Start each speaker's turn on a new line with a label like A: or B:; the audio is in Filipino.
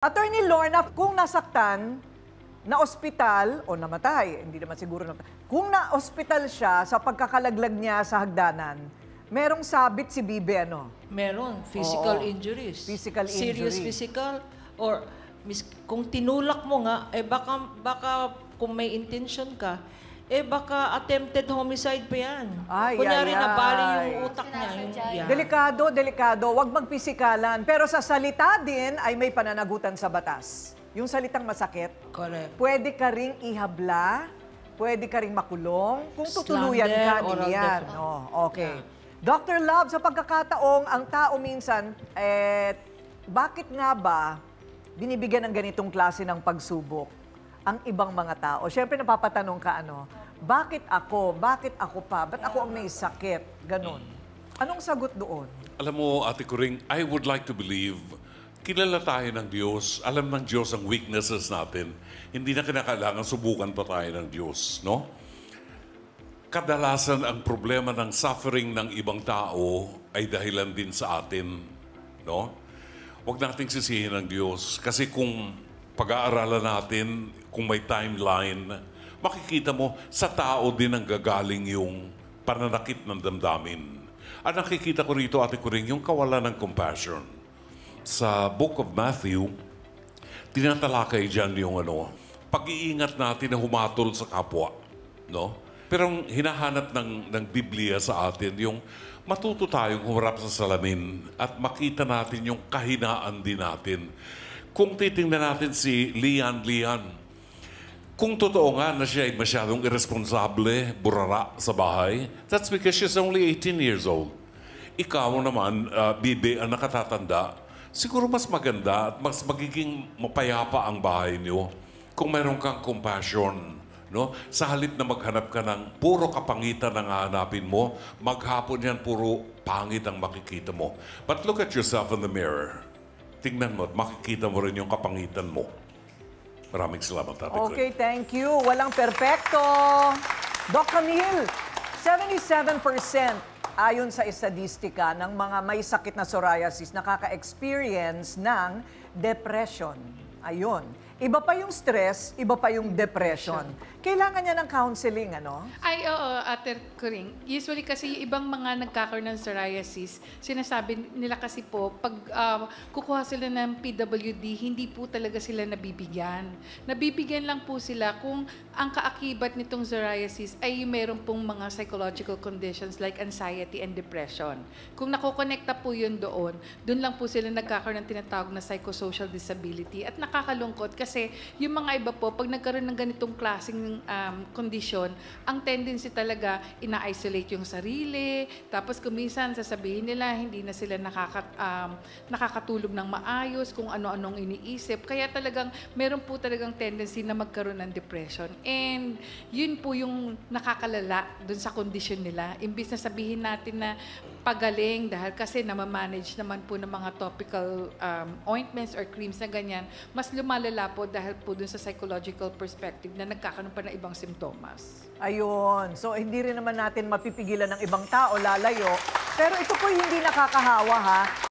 A: Attorney Lorna, kung nasaktan, na ospital o namatay, hindi naman siguro namatay. Kung na-ospital siya sa pagkakalaglag niya sa hagdanan, merong sabit si Bibe, ano?
B: Meron. Physical injuries.
A: Physical
B: Serious
A: injury.
B: physical. Or kung tinulak mo nga, baka kung may intention ka, baka attempted homicide pa yan. Kunyari nabali yung utak niya. Yan.
A: Delikado, delikado. Huwag magpisikalan. Pero sa salita din ay may pananagutan sa batas. Yung salitang masakit,
B: Correct.
A: pwede ka ring ihabla, pwede ka ring makulong, kung tutuluyan ka din yan. Oh, okay. Yeah. Dr. Love, sa pagkakataong ang tao minsan, bakit nga ba binibigyan ng ganitong klase ng pagsubok ang ibang mga tao? Siyempre napapatanong ka, bakit ako? Bakit ako pa? Ba't ako ang may sakit? Ganon. Anong sagot doon?
C: Alam mo, Ate Kuring, I would like to believe, kilala tayo ng Diyos, alam ng Diyos ang weaknesses natin, hindi na kinakailangan subukan pa tayo ng Diyos, no? Kadalasan ang problema ng suffering ng ibang tao ay dahilan din sa atin, no? Huwag nating sisihin ng Diyos. Kasi kung pag-aaralan natin, kung may timeline, makikita mo, sa tao din ang gagaling yung pananakit ng damdamin. At nakikita ko rito, Ate Kuring, yung kawalan ng compassion. Sa Book of Matthew, tinatalakay dyan yung pag-iingat natin na humatol sa kapwa. No? Pero ang hinahanap ng Biblia sa atin, yung matuto tayong humarap sa salamin at makita natin yung kahinaan din natin. Kung titingnan natin si Lian, kung totoo nga na siya ay masyadong irresponsable, burara sa bahay, that's because she's only 18 years old. Ikaw naman, Bibi, ang nakatatanda, siguro mas maganda at mas magiging mapayapa ang bahay niyo kung mayroon kang compassion. No? Sa halip na maghanap ka ng puro kapangitan ang hahanapin mo, maghapon yan puro pangit ang makikita mo. But look at yourself in the mirror. Tingnan mo at makikita mo rin yung kapangitan mo. Maraming salamat, Ate Kuring.
A: Okay, thank you. Walang perpekto. Doc Camille, 77% ayon sa estadistika ng mga may sakit na psoriasis nakaka-experience ng depression. Ayun. Iba pa yung stress, iba pa yung depression. Kailangan niya ng counseling, ano?
D: Ay, oo, Ate Kuring. Usually kasi yung ibang mga nagkakaroon ng psoriasis, sinasabi nila kasi po, pag kukuha sila ng PWD, hindi po talaga sila nabibigyan. Nabibigyan lang po sila kung ang kaakibat nitong psoriasis ay meron pong mga psychological conditions like anxiety and depression. Kung nakokonekta po yun doon lang po sila nagkakaroon ng tinatawag na psychosocial disability. At nakakalungkot kasi yung mga iba po, pag nagkaroon ng ganitong klaseng kondisyon, ang tendency talaga ina-isolate yung sarili, tapos kuminsan sasabihin nila hindi na sila nakakatulog ng maayos, kung ano-anong iniisip. Kaya talagang meron po talagang tendency na magkaroon ng depression. And yun po yung nakakalala dun sa kondisyon nila. Imbis na sabihin natin na pagaling dahil kasi namamanage naman po ng mga topical ointments or creams na ganyan, mas lumalala po dahil po dun sa psychological perspective na nagkakaroon pa ng ibang simptomas.
A: Ayun. So, hindi rin naman natin mapipigilan ng ibang tao, lalayo. Pero ito po hindi nakakahawa, ha?